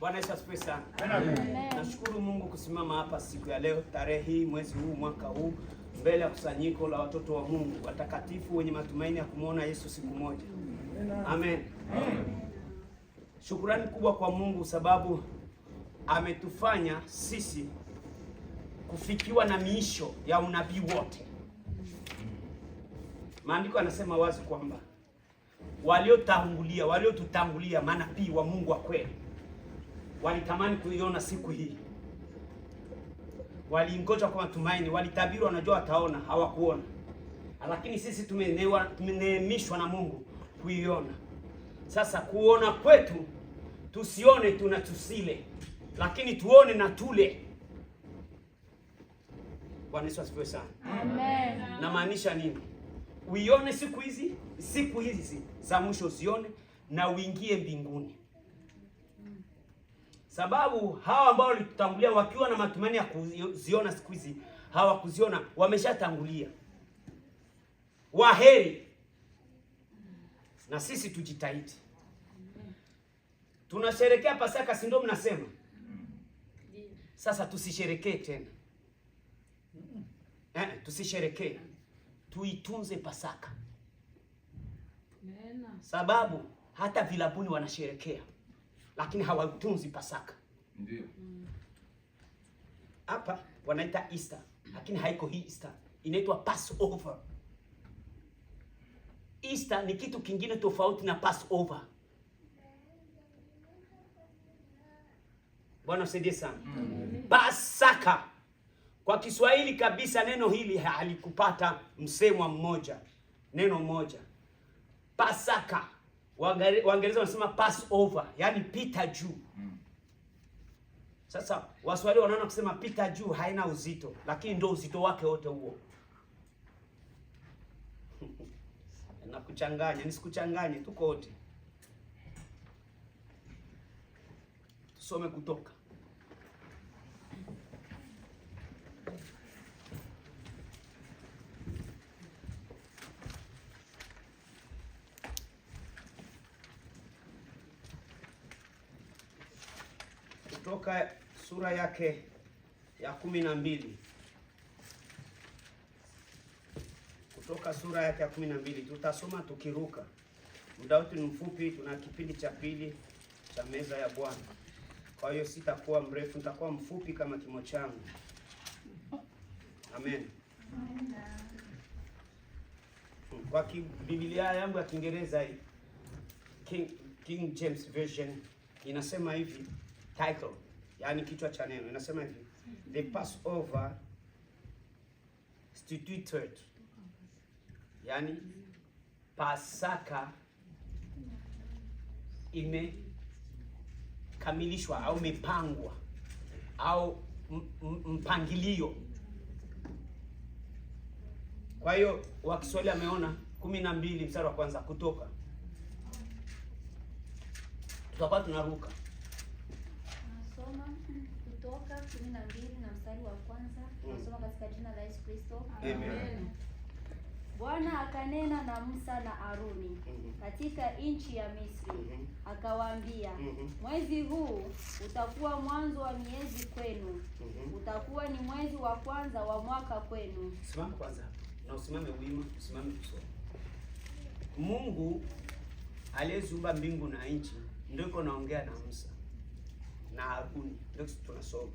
Bwana Yesu asifiwe sana. Nashukuru Mungu kusimama hapa siku ya leo, tarehe hii, mwezi huu, mwaka huu, mbele ya kusanyiko la watoto wa Mungu watakatifu wenye matumaini ya kumwona Yesu siku moja. Amen. Shukrani kubwa kwa Mungu sababu ametufanya sisi kufikiwa na miisho ya unabii wote. Maandiko yanasema wazi kwamba waliotutangulia manabii wa Mungu wa kweli walitamani kuiona siku hii. Walingoja kwa matumaini, walitabiri wanajua wataona, hawakuona. Lakini sisi tumeneemishwa na Mungu kuiona. Sasa kuona kwetu, tusione tu na tusile, lakini tuone na tule. Bwana Yesu asifiwe sana. Amen. Na maanisha nini? Uione siku hizi za mwisho, usione na uingie mbinguni. Sababu hawa ambao walitutangulia wakiwa na matumaini ya kuziona siku hizi, hawakuziona, wameshatangulia. Waheri. Na sisi tujitahidi. Tunasherekea Pasaka, si ndio mnasema? Sasa tusisherekee tena. Tusisherekee. Tuitunze Pasaka. Sababu hata vilabuni wanasherekea, lakini hawaitunzi Pasaka. Ndio. Hapa wanaita Easter, lakini haiko hii Easter. Inaitwa Passover. Easter ni kitu kingine tofauti na Passover. Bwana usaidie sana. Pasaka. Kwa Kiswahili kabisa neno hili halikupata msemo mmoja. Neno moja. Pasaka. Waingereza wanasema Passover, yani pita juu. Sasa Waswahili wanaona kusema pita juu haina uzito, lakini ndio uzito wake wote huo. Nakuchanganya, nisikuchanganye, tuko wote. Tusome Kutoka. Kutoka sura yake ya 12. Kutoka sura yake ya 12. Tutasoma tukiruka. Muda wetu ni mfupi, tuna kipindi cha pili cha meza ya Bwana. Kwa hiyo sitakuwa mrefu, nitakuwa mfupi kama kimo changu. Amen. Kwa Biblia yangu ya Kiingereza hii, King James Version inasema hivi, title, yani kichwa cha neno inasema hivi: The Passover instituted, yani Pasaka imekamilishwa au imepangwa au mpangilio. Kwa hiyo wa Kiswahili ameona 12 mstari wa kwanza Kutoka. Tutakuwa tunaruka. Nasoma Kutoka 12 na mstari wa kwanza. Nasoma katika jina la Yesu Kristo. Amen. Bwana akanena na Musa na Aruni katika nchi ya Misri, akawaambia, mwezi huu utakuwa mwanzo wa miezi kwenu, utakuwa ni mwezi wa kwanza wa mwaka kwenu. Simama kwanza na usimame wima, usimame kusoma. Mungu aliyeziumba mbingu na nchi ndio yuko naongea na Musa na Aruni, ndio tunasoma.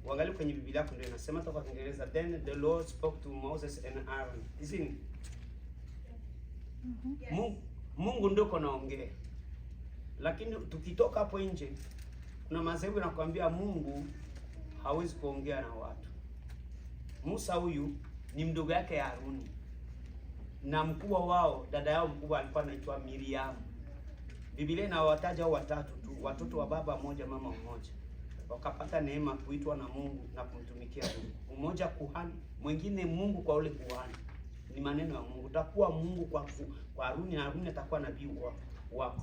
Uangalie kwenye Biblia yako ndio inasema kwa Kiingereza, then the Lord spoke to Moses and Aaron. Isn't? Mungu ndio konaongea. Lakini tukitoka hapo nje kuna madhehebu yanakuambia Mungu hawezi kuongea na watu. Musa huyu ni mdogo yake ya Aruni. Na mkubwa wao, dada yao mkubwa alikuwa anaitwa Miriam. Biblia inawataja hao watatu tu, watoto wa baba mmoja mama mmoja. Wakapata neema kuitwa na Mungu na kumtumikia Mungu. Mmoja kuhani, mwingine Mungu kwa ule kuhani. Ni maneno ya Mungu. Utakuwa Mungu kwa Aruni na Aruni atakuwa nabii wako.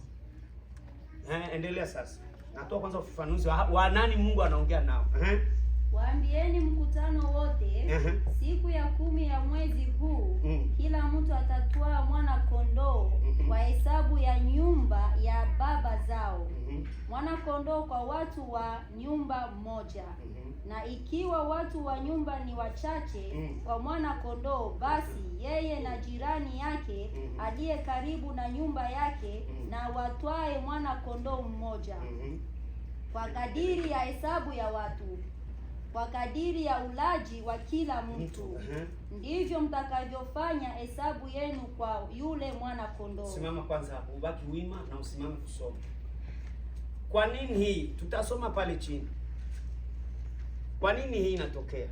Endelea sasa. Natoa kwanza ufafanuzi wa nani Mungu anaongea nao. Waambieni mkutano wote, siku ya 10 ya mwezi huu, kila mtu atatwaa mwana kondoo kwa hesabu ya nyumba ya baba zao, mwana kondoo kwa watu wa nyumba moja. Na ikiwa watu wa nyumba ni wachache kwa mwana kondoo, basi yeye na jirani yake aliye karibu na nyumba yake na watwae mwana kondoo mmoja, kwa kadiri ya hesabu ya watu, kwa kadiri ya ulaji wa kila mtu. Ndivyo mtakavyofanya hesabu yenu kwa yule mwana kondoo. Simama kwanza hapo, ubaki wima na usimame kusoma. Kwa nini hii? Tutasoma pale chini. Kwa nini hii inatokea?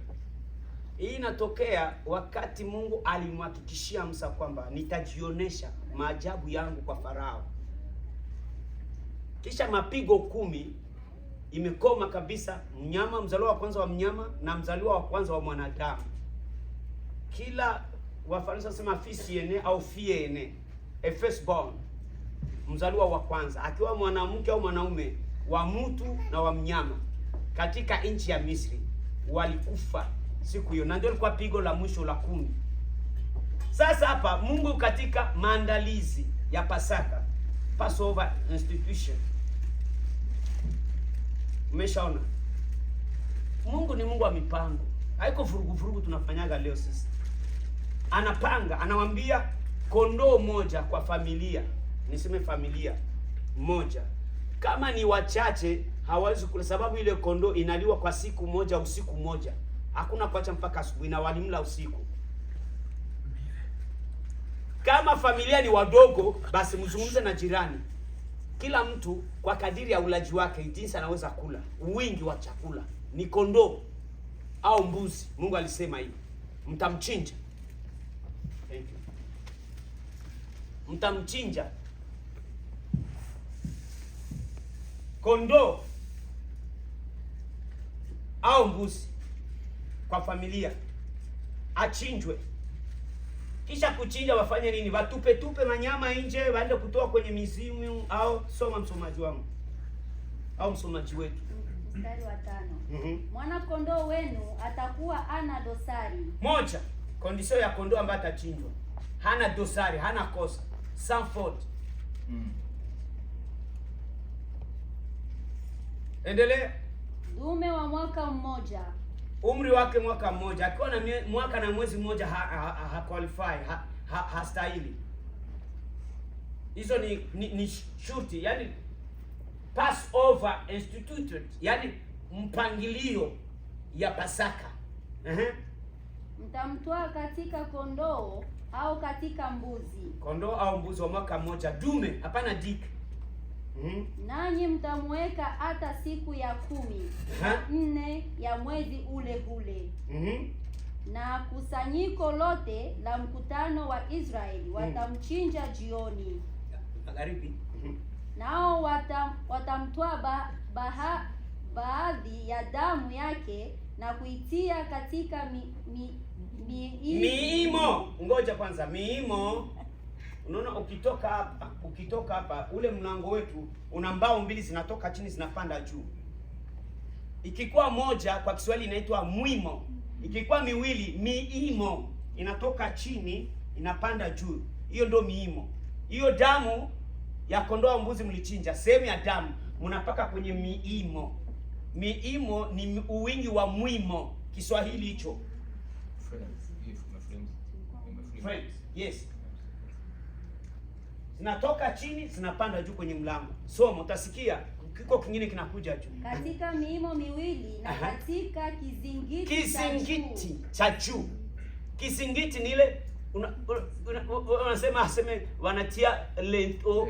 Hii inatokea wakati Mungu alimhakikishia Musa kwamba nitajionesha maajabu yangu kwa Farao. Kisha mapigo 10 imekoma kabisa, mnyama, mzaliwa wa kwanza wa mnyama na mzaliwa wa kwanza wa mwanadamu. Kila Wafaransa wanasema fisiene au fiene, a firstborn, mzaliwa wa kwanza, akiwa mwanamke au mwanaume, wa mtu na wa mnyama katika nchi ya Misri walikufa siku hiyo, na ndio ilikuwa pigo la mwisho la 10. Sasa hapa Mungu katika maandalizi ya Pasaka, Passover institution, umeshaona Mungu ni Mungu wa mipango, haiko vurugu tunafanyaga leo sisi. Anapanga, anawambia kondoo moja kwa familia, niseme familia moja. Kama ni wachache hawezi kula, sababu ile kondoo inaliwa kwa siku moja, usiku moja, hakuna kuacha mpaka asubuhi, na walimla usiku. Kama familia ni wadogo, basi mzungumze na jirani, kila mtu kwa kadiri ya ulaji wake, jinsi anaweza kula, wingi wa chakula. Ni kondoo au mbuzi, Mungu alisema hivi, mtamchinja. Thank you. Mtamchinja kondoo au mbuzi kwa familia, achinjwe. Kisha kuchinja wafanye nini? Watupe manyama nje, waende kutoa kwenye mizimu. Au soma msomaji wangu au msomaji wetu, mstari wa 5. Mwana kondoo wenu atakuwa ana dosari. Moja, kondisio ya kondoo ambaye atachinjwa hana dosari, hana kosa, sans faute. Endelea. Dume wa mwaka mmoja, umri wake mwaka mmoja, akiwa na mwaka na mwezi mmoja ha qualify, hastahili. Hizo ni shurti, yani Passover instituted, yani mpangilio ya Pasaka. Mtamtoa katika kondoo au katika mbuzi. Kondoo au mbuzi wa mwaka mmoja, dume, hapana dike. Nanyi mtamweka hata siku ya 14 ya mwezi ule ule. Na kusanyiko lote la mkutano wa Israeli watamchinja jioni. Magharibi. Nao watamtoa baadhi ya damu yake na kuitia katika miimo. Ngoja kwanza, miimo. Unaona, ukitoka hapa ule mlango wetu una mbao mbili zinatoka chini zinapanda juu. Ikikuwa moja kwa Kiswahili inaitwa mwimo, ikikuwa miwili miimo, inatoka chini inapanda juu. Hiyo ndio miimo. Hiyo damu ya kondoo mbuzi mlichinja, sehemu ya damu mnapaka kwenye miimo. Miimo ni uwingi wa mwimo, Kiswahili hicho. Friends. Yes. Zinatoka chini zinapanda juu kwenye mlango. Somo utasikia kiko kingine kinakuja juu. Katika miimo miwili na katika kizingiti cha juu. Kizingiti ni ile unasema aseme wanatia lento,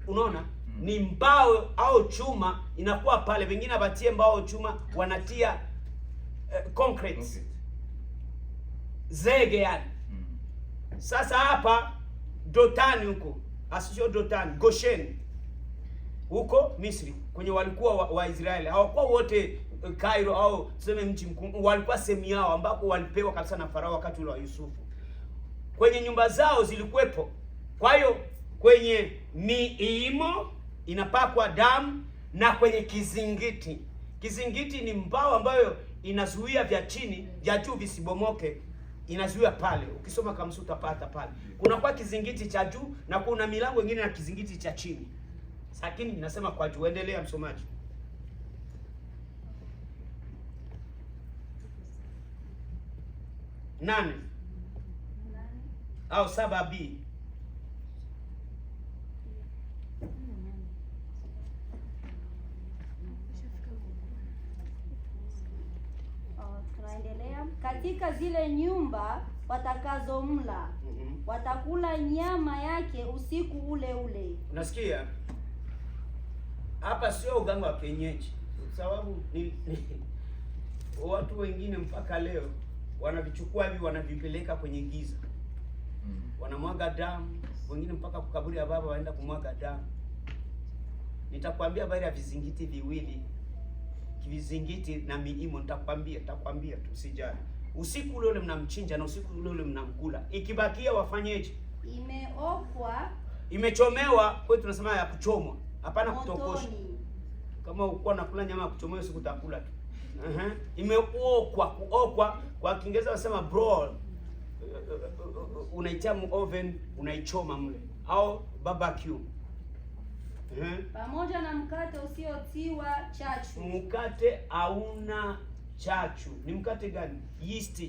unaona? Ni mbao au chuma inakuwa pale, wengine abatie mbao chuma, wanatia concrete. Zege yani. Sasa hapa Dotani huko, asio Dotani, Goshen huko Misri, kwenye walikuwa wa Israeli. Hawakuwa wote Cairo au tuseme mji mkuu, walikuwa sehemu yao ambako walipewa kabisa na Farao wakati ule wa Yusufu. Kwenye nyumba zao zilikuwepo. Kwa hiyo kwenye miimo inapakwa damu, na kwenye kizingiti. Kizingiti ni mbao ambayo inazuia vya chini, vya juu visibomoke. Inazuia pale. Ukisoma Kamusi utapata pale. Kuna kwa kizingiti cha juu na kuna milango mingine na kizingiti cha chini. Lakini ninasema kwa juu. Endelea msomaji. 8 au 7B. Tunaendelea. Katika zile nyumba watakazomla watakula nyama yake usiku ule ule. Unasikia? Hapa sio uganga wa kienyeji. Sababu ni watu wengine mpaka leo wanavichukua hivi wanavipeleka kwenye giza. Wanamwaga damu, wengine mpaka kukaburi ya baba waenda kumwaga damu. Nitakwambia habari ya vizingiti viwili. Vizingiti na miimo nitakwambia tu usijali. Usiku ule mnamchinja na usiku ule mnamkula. Ikibakia wafanyeje? Imeokwa, imechomewa, kwa hiyo tunasema ya kuchomwa. Hapana kutokosha. Kama uko nakula nyama ya kuchomwa usiku utakula tu. Imeokwa, kuokwa kwa Kiingereza wanasema broil. Unaitia oven, unaichoma mle au barbecue. Pamoja na mkate usiotiwa chachu. Mkate hauna chachu. Ni mkate gani? Yeast.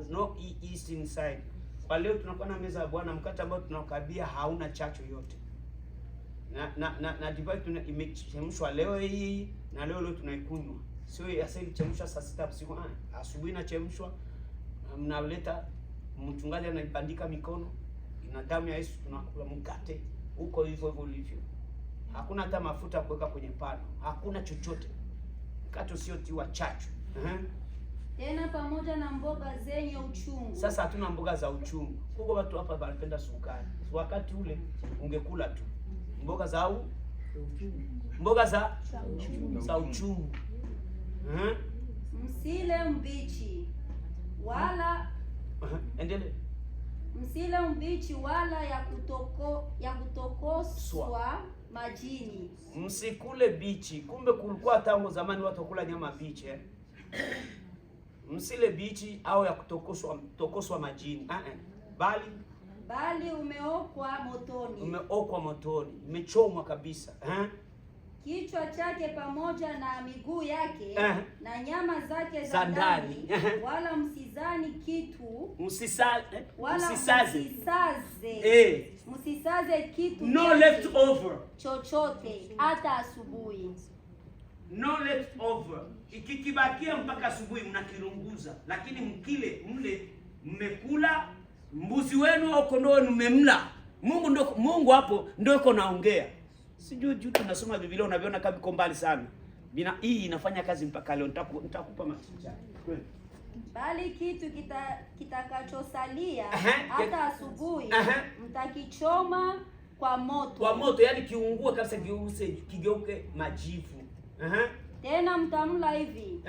No yeast inside. Kwa leo tunakuwa na meza ya Bwana mkate ambao tunakabia hauna chachu yote. Na divai imechemshwa leo hii na leo tunaikunywa. Sio yaseli chemshwa saa 6 usiku. Asubuhi inachemshwa. Mnaleta mchungaji anaipandika mikono. Ina damu ya Yesu tunakula mkate. Huko hivyo ulivyo. Hakuna hata mafuta kuweka kwenye pano. Hakuna chochote. Mkate usiotiwa chachu. Tena pamoja na mboga zenye uchungu. Sasa hatuna mboga za uchungu. Huko watu hapa wanapenda sukari. Wakati ule ungekula tu mboga za mboga za uchungu. Msile mbichi wala endelee. Msile mbichi wala ya kutokoswa majini. Msikule bichi. Kumbe kulikuwa tangu zamani watu wakula nyama bichi. Msile bichi au ya kutokoswa majini. Bali umeokwa motoni. Umeokwa motoni. Umechomwa kabisa. Kichwa chake pamoja na miguu yake na nyama zake za ndani wala msizani kitu. Msisaze kitu. No leftover. Chochote hata asubuhi. No leftover. Ikikibakia mpaka asubuhi mnakirunguza, lakini mkile mle mmekula mbuzi wenu au kondoo wenu mmemla. Mungu hapo ndio yuko naongea. Sijui juu tunasoma Biblia unaviona kama iko mbali sana. Hii inafanya kazi mpaka leo. Nitakupa machicha. Bali kitu kitakachosalia hata asubuhi mtakichoma kwa moto. Kwa moto, yani kiungue kabisa, kigeuke majivu. Tena mtamla hivi.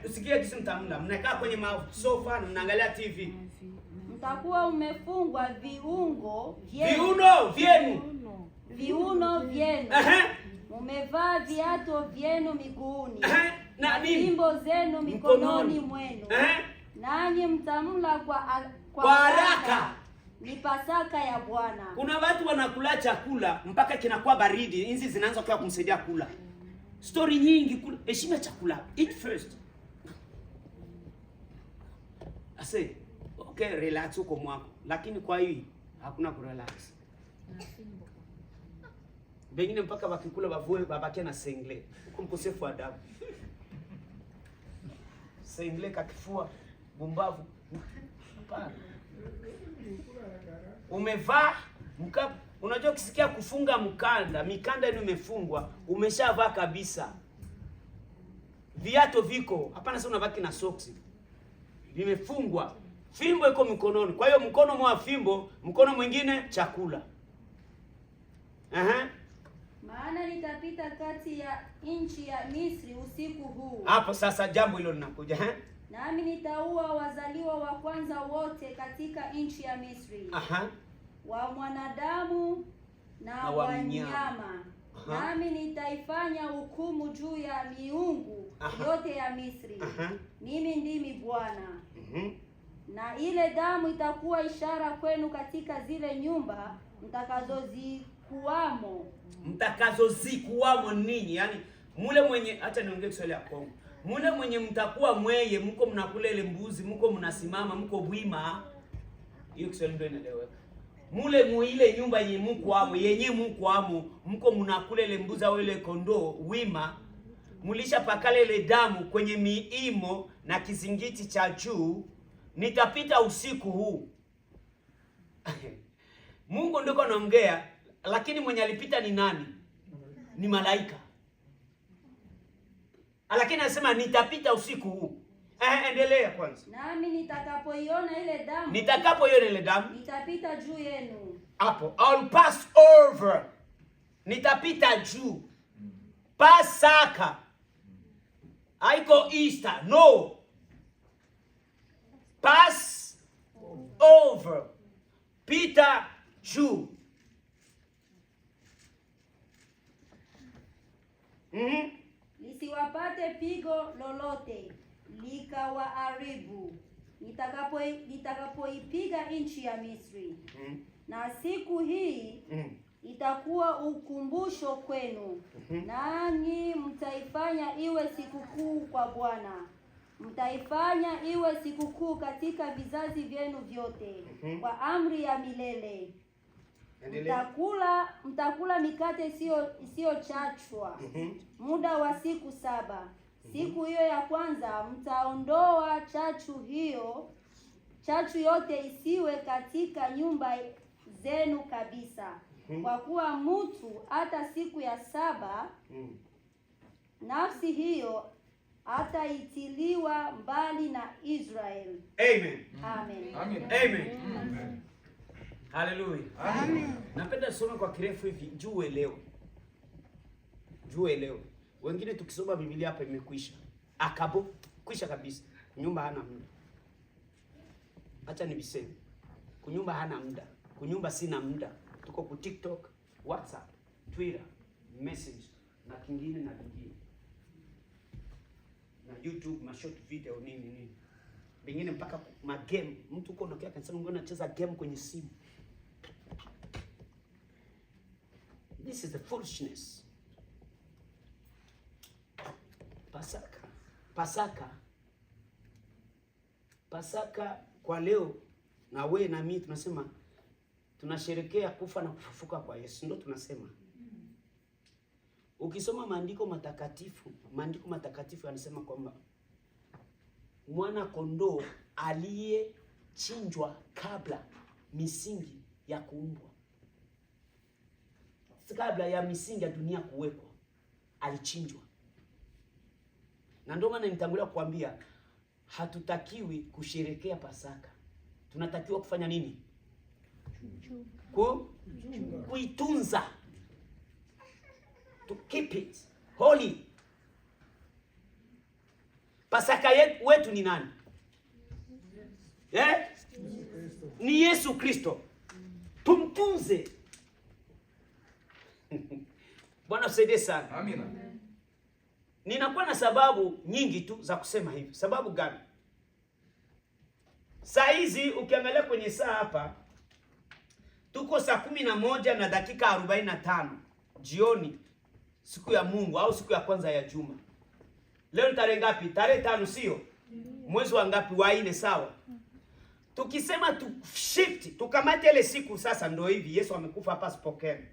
Usikie kisi mtamla. Mnakaa kwenye sofa na mnaangalia TV. Mtakuwa umefungwa viuno vyenu. Umevaa viatu vyenu miguuni. Na fimbo zenu mikononi mwenu. Nanyi mtamla kwa haraka. Ni Pasaka ya Bwana. Kuna watu wanakula chakula mpaka kinakuwa baridi, hizi zinaanza kwa kumsaidia kula. Story nyingi kula, heshima chakula. Eat first. Ase, okay, relax uko mwako. Lakini kwa hii hakuna kurelax. Bengine mpaka wakikula bavue babake na sengle. Uko mkosefu adabu. Sengle kakifua bumbavu. Hapana. Umevaa mkanda. Unajua ukisikia kufunga mikanda yenu imefungwa, umeshavaa kabisa. Viatu viko, hapana sasa unabaki na soksi. Vimefungwa. Fimbo iko mkononi. Kwa hiyo mkono mwa fimbo, mkono mwingine chakula. Maana nitapita kati ya nchi ya Misri usiku huu. Hapo sasa jambo hilo linakuja. Nami nitaua wazaliwa wa kwanza wote katika nchi ya Misri. Wa mwanadamu na wanyama Nami nitaifanya hukumu juu ya miungu yote ya Misri. Mimi ndimi Bwana. Na ile damu itakuwa ishara kwenu katika zile nyumba mtakazozikuwamo ninyi. Yani mule mwenye, acha niongee Kiswahili ya Kongo. Mule mwenye mtakuwa mweye, mko mnakula ile mbuzi, mko mnasimama, mko bwima. Hiyo Kiswahili ndio inaeleweka. Mule muile nyumba yenye mko amo, mko mnakula ile mbuzi au ile kondoo wima, mulisha pakale ile damu kwenye miimo na kizingiti cha juu. Nitapita usiku huu. Mungu ndiko anaongea, lakini mwenye alipita ni nani? Ni malaika. Lakini anasema nitapita usiku huu. Endelea kwanza. Nami nitakapoiona ile damu, nitapita juu yenu. Hapo, I'll pass over. Nitapita juu. Pasaka. Haiko Easter. No. Pass over. Pita juu. Lisiwapate pigo lolote likawaharibu nitakapoipiga nchi ya Misri. Na siku hii itakuwa ukumbusho kwenu, nanyi mtaifanya iwe sikukuu kwa Bwana. Mtaifanya iwe sikukuu katika vizazi vyenu vyote, kwa amri ya milele. Mtakula mikate isiyochachwa muda wa siku 7. Siku hiyo ya kwanza mtaondoa chachu yote isiwe katika nyumba zenu kabisa. Kwa kuwa mtu hata siku ya 7 nafsi hiyo hataitiliwa mbali na Israeli. Amen. Amen. Amen. Amen. Amen. Hallelujah. Amen. Napenda kusoma kwa kirefu hivi, juu elewe. Wengine tukisoma Biblia hapa imekwisha. Akabo, kwisha kabisa. Kunyumba hana muda. Acha nibiseme. Kunyumba hana muda. Kunyumba sina muda. Tuko ku TikTok, WhatsApp, Twitter, message na kingine na kingine. Na YouTube, ma short video nini. Bingine mpaka ma game. Mtu uko unakia kanisa ngona anacheza game kwenye simu. This is the foolishness. Pasaka kwa leo na we na mimi tunasema tunasherekea kufa na kufufuka kwa Yesu, ndio tunasema. Ukisoma maandiko matakatifu yanasema kwamba mwana kondoo aliyechinjwa kabla misingi ya kuumbwa, kabla ya misingi ya dunia kuwekwa, alichinjwa. Na ndio maana nitangulia kukwambia hatutakiwi kusherekea Pasaka. Tunatakiwa kufanya nini? Kuitunza. To keep it holy. Pasaka wetu ni nani? Ni Yesu Kristo. Tumtunze. Bwana usaidie sana. Amina. Ninakuwa na sababu nyingi tu za kusema hivi. Sababu gani? Saa hizi ukiangalia kwenye saa hapa tuko saa 11 na dakika 45 jioni, siku ya Mungu au siku ya kwanza ya juma. Leo ni tarehe ngapi? Tarehe 5, sio? Mwezi wa ngapi? Wa 4, sawa? Tukisema tu shift, tukamate ile siku sasa, ndio hivi Yesu amekufa hapa Spokane.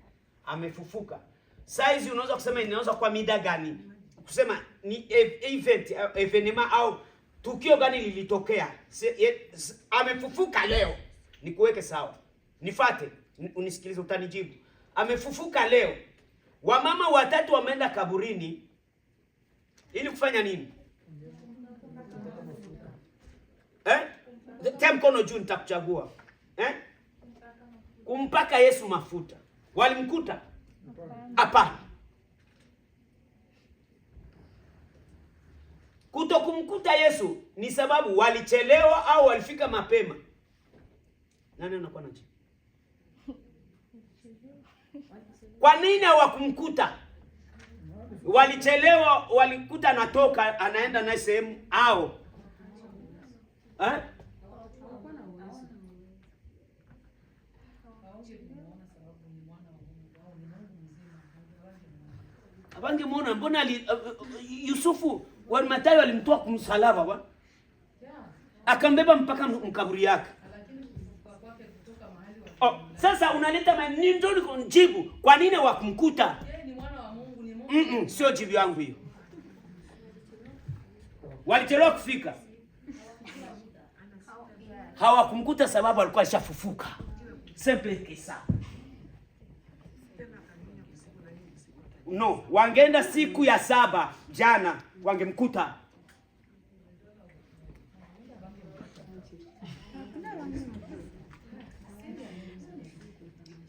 Amefufuka. Saa hizi unaweza kusema inaweza kwa mida gani? Kusema ni evenement au tukio gani lilitokea? Amefufuka leo. Nikuweke sawa. Nifate, unisikilize, utanijibu. Amefufuka leo. Wamama 3 wameenda kaburini ili kufanya nini? Tia mkono juu nitakuchagua. Kumpaka Yesu mafuta. Walimkuta? Hapana. Kutokumkuta Yesu ni sababu walichelewa au walifika mapema? Nani anakuwa nacho? Kwa nini hawakumkuta? Walichelewa, walikuta anatoka anaenda na sehemu au Abangemuona, mbona Yusufu wa Mathayo alimtoa kumsalaba bwana, akambeba mpaka mkaburi yake. Sasa unaleta maneno kujibu kwa nini wakumkuta? Yeye ni mwana wa Mungu, ni Mungu. Sio jibu yangu hiyo. Walichelewa kufika. Hawakumkuta sababu alikuwa ashafufuka. Simple kisa. No, wangeenda siku ya 7 jana wangemkuta.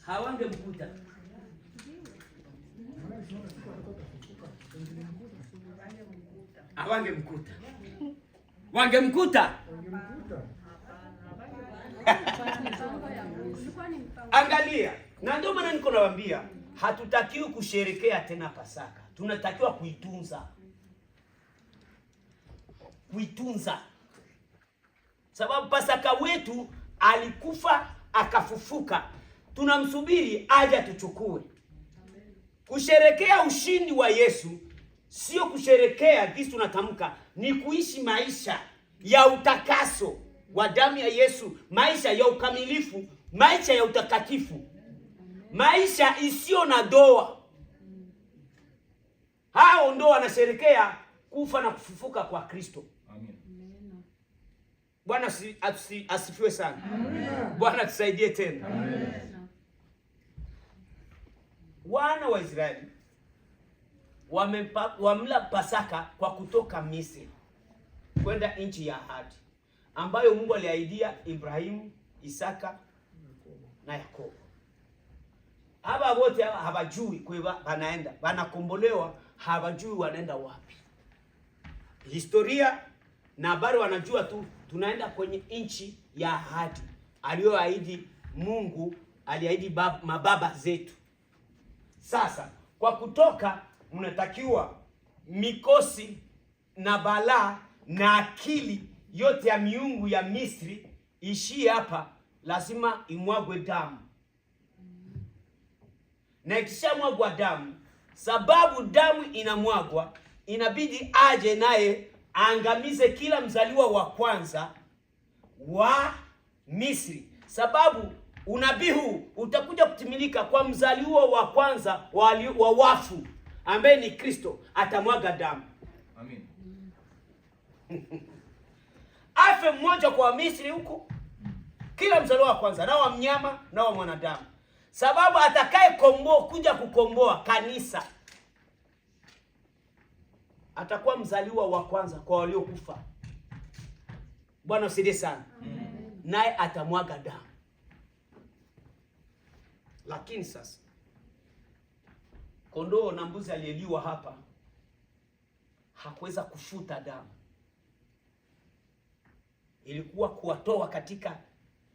Hawangemkuta. Hawangemkuta. Wangemkuta. Angalia, na ndio maana niko nawaambia hatutakiwi kusherekea tena Pasaka. Tunatakiwa kuitunza. Kuitunza. Sababu Pasaka wetu alikufa akafufuka. Tunamsubiri aje atuchukue. Kusherekea ushindi wa Yesu sio kusherekea jinsi tunatamka, ni kuishi maisha ya utakaso wa damu ya Yesu, maisha ya ukamilifu, maisha ya utakatifu, maisha isiyo na doa. Hao ndio wanasherekea kufa na kufufuka kwa Kristo. Amen. Bwana asifiwe sana. Amen. Bwana tusaidie tena. Amen. Wana wa Israeli wamla Pasaka kwa kutoka Misri kwenda nchi ya ahadi ambayo Mungu aliahidia Ibrahimu, Isaka na Yakobo. Haba wote hawajui kwa wanaenda, wanakombolewa, hawajui wanaenda wapi. Historia na habari wanajua tu tunaenda kwenye nchi ya ahadi aliyoahidi Mungu, aliahidi mababa zetu. Sasa kwa kutoka mnatakiwa mikosi na balaa na akili yote ya miungu ya Misri ishie hapa, lazima imwagwe damu. Na ikishamwagwa damu, sababu damu inamwagwa, inabidi aje naye aangamize kila mzaliwa wa kwanza wa Misri. Sababu unabii huu utakuja kutimilika kwa mzaliwa wa kwanza wa wafu ambaye ni Kristo, atamwaga damu. Amen. Afe mmoja kwa Misri huko, kila mzaliwa wa kwanza, na wa mnyama na wa mwanadamu. Sababu atakaye kuja kukomboa kanisa atakuwa mzaliwa wa kwanza kwa waliokufa. Bwana usaidie sana. Naye atamwaga damu. Lakini sasa kondoo na mbuzi aliyeliwa hapa hakuweza kufuta damu. Ilikuwa kuwatoa katika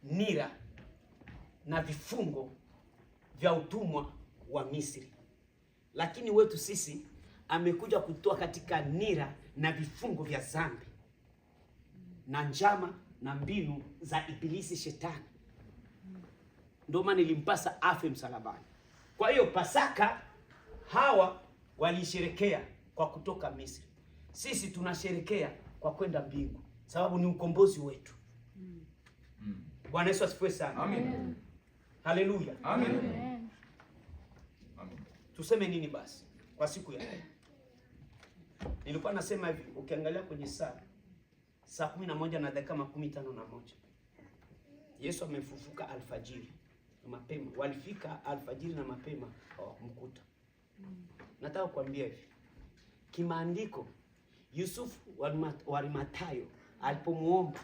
nira na vifungo vya utumwa wa Misri. Lakini wetu sisi amekuja kutoa katika nira na vifungo vya dhambi na njama na mbinu za ibilisi shetani. Ndio maana ilimpasa afe msalabani. Kwa hiyo Pasaka hawa walisherekea kwa kutoka Misri. Sisi tunasherekea kwa kwenda mbingu, sababu ni ukombozi wetu. Bwana Yesu asifiwe sana. Amen. Haleluya. Amen. Amen. Tuseme nini basi kwa siku ya leo? Nilikuwa nasema hivi, ukiangalia kwenye saa 11:51 Yesu amefufuka alfajiri na mapema. Walifika alfajiri na mapema hawakumkuta. Nataka kuambia hivi, kimaandiko Yusufu wa Mathayo alipomuomba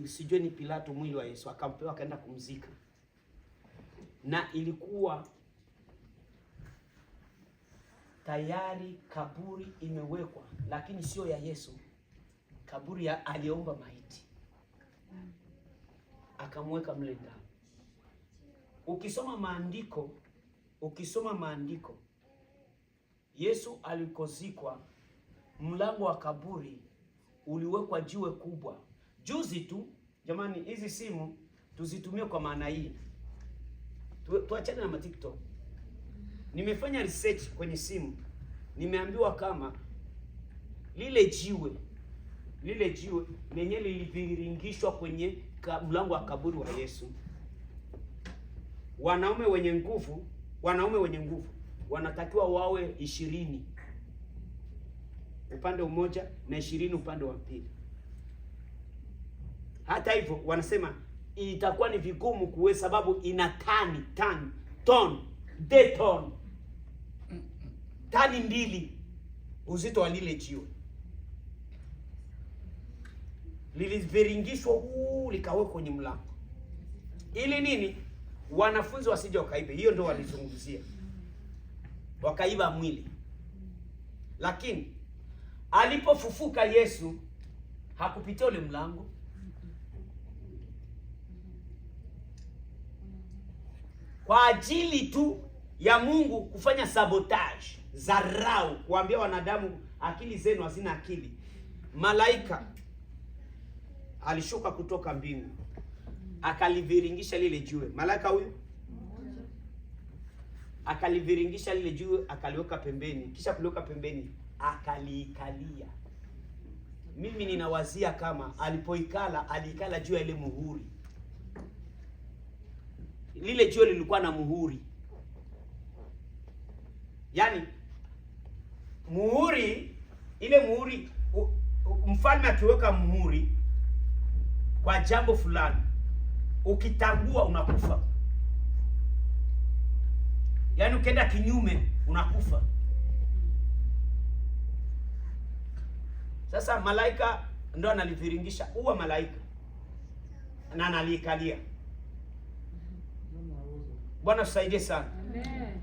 sijui ni Pilato mwili wa Yesu, akampewa akaenda kumzika. Na ilikuwa tayari kaburi imewekwa, lakini sio ya Yesu. Kaburi ya aliomba maiti, akamweka mle ndani. Ukisoma maandiko ukisoma maandiko, Yesu alikozikwa, mlango wa kaburi uliwekwa jiwe kubwa. Juzi tu, jamani, hizi simu tuzitumie kwa maana hii. Tuachane na TikTok. Nimefanya research kwenye simu. Nimeambiwa kama lile jiwe lenye liliviringishwa kwenye mlango wa kaburi wa Yesu. Wanaume wenye nguvu wanatakiwa wawe 20 upande mmoja na 20 upande wa pili. Hata hivyo wanasema itakuwa ni vigumu kuwe, sababu ina tani mbili uzito wa lile jiwe. Liliviringishwa likawekwa kwenye mlango. Ili nini? Wanafunzi wasije wakaibe. Hiyo ndio walizungumzia. Wakaiba mwili. Lakini alipofufuka Yesu hakupitia ule mlango. Kwa ajili tu ya Mungu kufanya sabotage, dharau, kuambia wanadamu akili zenu hazina akili. Malaika alishuka kutoka mbingu, akaliviringisha lile jiwe. Malaika huyu akaliviringisha lile jiwe, akaliweka pembeni. Kisha kuliweka pembeni, akaliikalia. Mimi ninawazia kama alikala juu ya ile muhuri. Lile jiwe lilikuwa na muhuri. Yaani muhuri, ile muhuri, mfalme akiweka muhuri kwa jambo fulani, ukitangua unakufa. Yaani ukienda kinyume unakufa. Sasa malaika ndo analiviringisha uwa malaika na analikalia. Bwana tusaidie sana. Amen.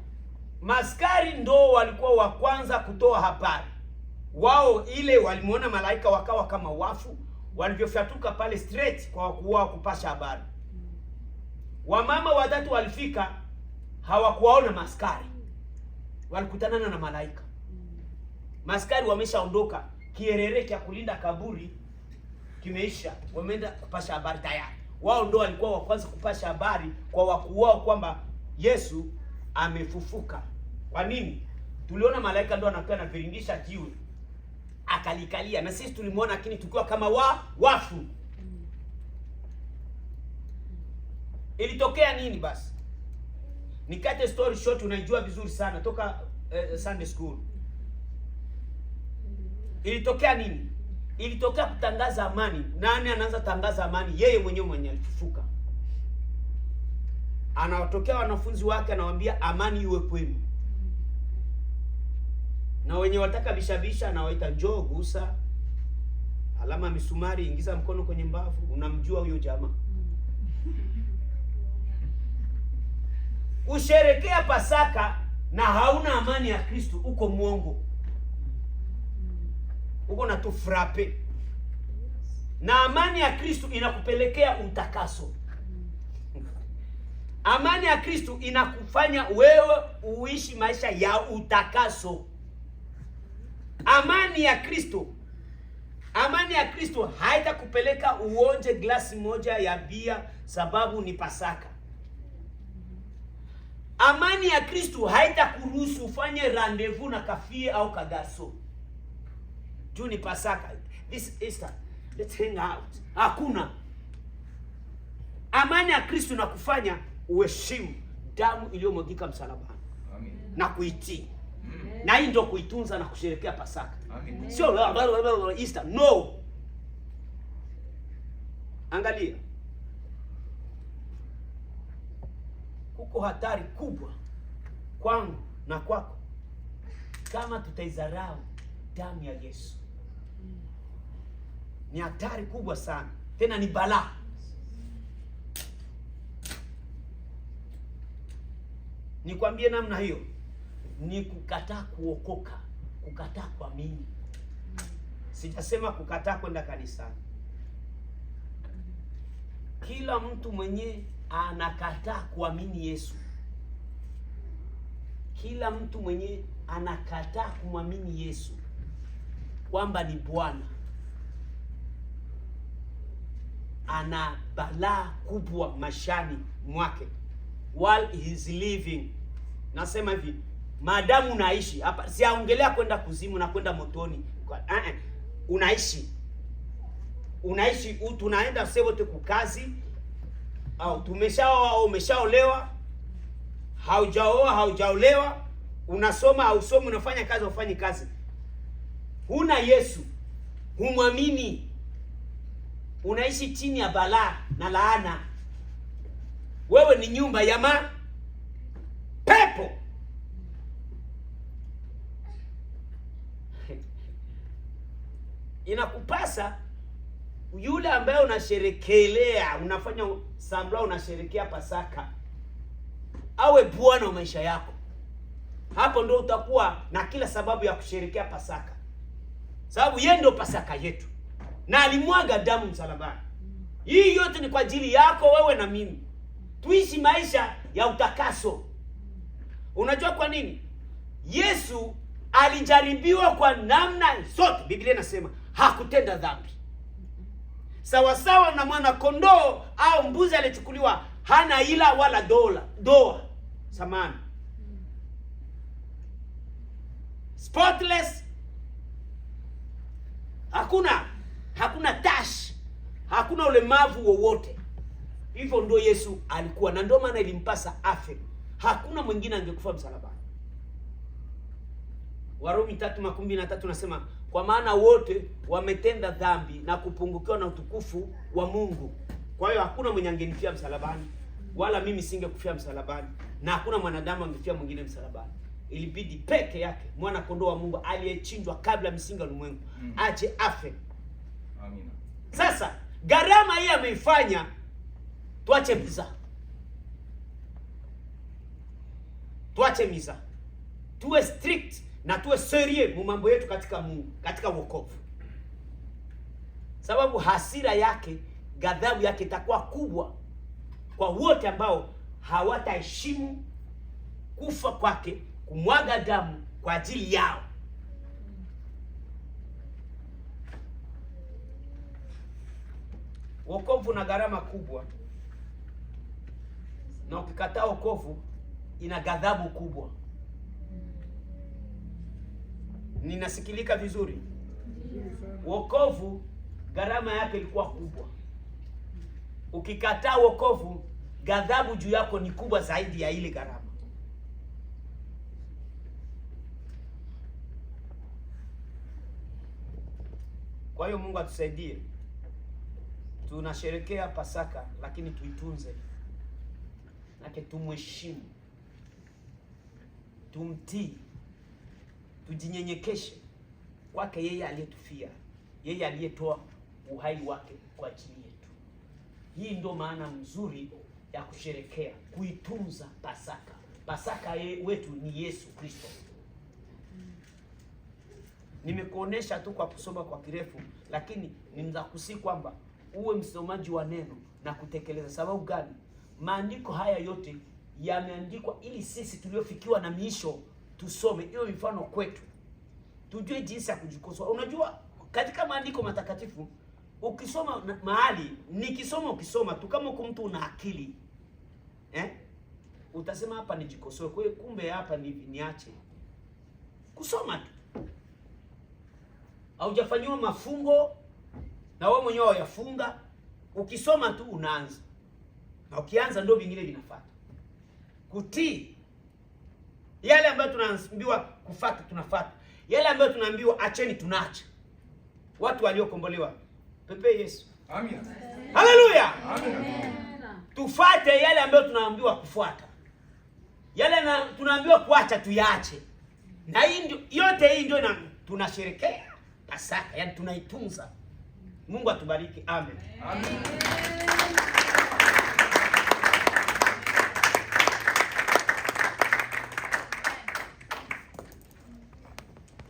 Maskari ndo walikuwa wa kwanza kutoa habari. Wao ile walimuona malaika wakawa kama wafu, walivyofyatuka pale straight kwa kuwa kupasha habari. Wamama watatu walifika, hawakuwaona maskari. Walikutanana na malaika. Maskari wameshaondoka, kierere cha kulinda kaburi kimeisha, wameenda kupasha habari tayari. Wao ndo walikuwa wa kwanza kupasha habari kwa wakuu wao kwamba Yesu amefufuka. Kwa nini? Tuliona malaika ndo anakuwa anaviringisha jiwe, akalikalia, na sisi tulimuona, lakini tukiwa kama wafu. Ilitokea nini basi? Nikate story short, unaijua vizuri sana toka Sunday school. Ilitokea nini? Ilitokea kutangaza amani. Nani anaanza tangaza amani? Yeye mwenyewe mwenye alifufuka. Anawatokea wanafunzi wake, anawaambia amani iwe kwenu. Na wenye wataka bishabisha anawaita, njoo gusa alama misumari, ingiza mkono kwenye mbavu. Unamjua huyo jamaa? Usherekea Pasaka na hauna amani ya Kristo, uko mwongo. Uko na tu frappe. Na amani ya Kristo inakupelekea utakaso. Amani ya Kristo inakufanya wewe uishi maisha ya utakaso. Amani ya Kristo haitakupeleka uonje glasi moja ya bia sababu ni Pasaka. Amani ya Kristo haitakuruhusu ufanye rendezvous na kafie au kagaso juu ni Pasaka. This Easter, let's hang out. Hakuna. Amani ya Kristo inakufanya uheshimu damu iliyomwagika msalabani. Amen. Na kuitii. Amen. Na hii ndio kuitunza na kusherehekea Pasaka. Amen. Sio Easter, no. Angalia. Kuko hatari kubwa kwangu na kwako kama tutaizarau damu ya Yesu. Ni hatari kubwa sana, tena ni balaa. Nikwambie namna hiyo ni kukataa kuokoka, kukataa kuamini. Sijasema kukataa kwenda kanisani. Kila mtu mwenye anakataa kuamini Yesu kila mtu mwenye anakataa kumwamini Yesu kwamba ni Bwana ana balaa kubwa mashani mwake while he is living. Nasema hivi, maadamu unaishi hapa, siaongelea kwenda kuzimu na kwenda motoni. Unaishi tunaenda sasa wote kukazi, au tumeshaoa au umeshaolewa, haujaoa haujaolewa, unasoma au usomi, unafanya kazi ufanye kazi, huna Yesu, humwamini, unaishi chini ya balaa na laana. Wewe ni nyumba ya pepo. Inakupasa yule ambaye unasherekelea, unafanya sambla, unasherekea Pasaka, awe Bwana wa maisha yako. Hapo ndio utakuwa na kila sababu ya kusherekea Pasaka, sababu yeye ndio Pasaka yetu na alimwaga damu msalabani. Hii yote ni kwa ajili yako wewe na mimi, tuishi maisha ya utakaso. Unajua kwa nini? Yesu alijaribiwa kwa namna zote. Biblia inasema hakutenda dhambi. Sawa sawa na mwana kondoo au mbuzi alichukuliwa, hana ila wala doa. Samani. Spotless. Hakuna tash, hakuna ulemavu wowote. Hivyo ndio Yesu alikuwa, na ndio maana ilimpasa afe. Hakuna mwingine angekufa msalabani. Warumi 3:13 nasema, kwa maana wote wametenda dhambi na kupungukiwa na utukufu wa Mungu. Kwa hiyo hakuna mwenye angenifia msalabani, wala mimi singekufia msalabani, na hakuna mwanadamu angefia mwingine msalabani. Ilibidi peke yake mwana kondoo wa Mungu aliyechinjwa kabla misingi ya ulimwengu aje afe. Amina. Sasa gharama hii ameifanya tuache miza. Tuache miza. Tuwe strict na tuwe serious mu mambo yetu katika Mungu, katika wokovu. Sababu hasira yake, ghadhabu yake itakuwa kubwa kwa wote ambao hawataheshimu kufa kwake, kumwaga damu kwa ajili yao. Wokovu na gharama kubwa, na ukikataa wokovu ina ghadhabu kubwa. Ninasikilika vizuri? Wokovu gharama yake ilikuwa kubwa. Ukikataa wokovu, ghadhabu juu yako ni kubwa zaidi ya ile gharama. Kwa hiyo Mungu atusaidie. Tunasherekea Pasaka, lakini tuitunze. Nake tumheshimu, tumtii, tujinyenyekeshe kwake yeye aliyetufia, yeye aliyetoa uhai wake kwa ajili yetu. Hii ndio maana mzuri ya kusherekea, kuitunza Pasaka. Pasaka wetu ni Yesu Kristo. Nimekuonesha tu kwa kusoma kwa kirefu, lakini ninakusii kwamba uwe msomaji wa neno na kutekeleza. Sababu gani? Maandiko haya yote yameandikwa ili sisi tuliofikiwa na miisho tusome, hiyo mfano kwetu, tujue jinsi ya kujikosoa. Unajua katika maandiko matakatifu ukisoma mahali, ukisoma tu kama uko mtu una akili, utasema hapa nijikosoe, kwa hiyo kumbe hapa niache kusoma tu. Haujafanywa mafungo na wewe mwenyewe uyafunga, ukisoma tu unaanza. Na ukianza ndio vingine vinafuata. Kutii yale ambayo tunaambiwa kufuata, tunafuata. Yale ambayo tunaambiwa acheni, tunaacha. Watu waliokombolewa, pepe Yesu. Amina. Haleluya. Amina. Tufuate yale ambayo tunaambiwa kufuata. Yale tunaambiwa kuacha tuyaache. Na hii ndio yote, hii ndio tunasherekea Pasaka, yani tunaitunza. Mungu atubariki. Amen. Amen.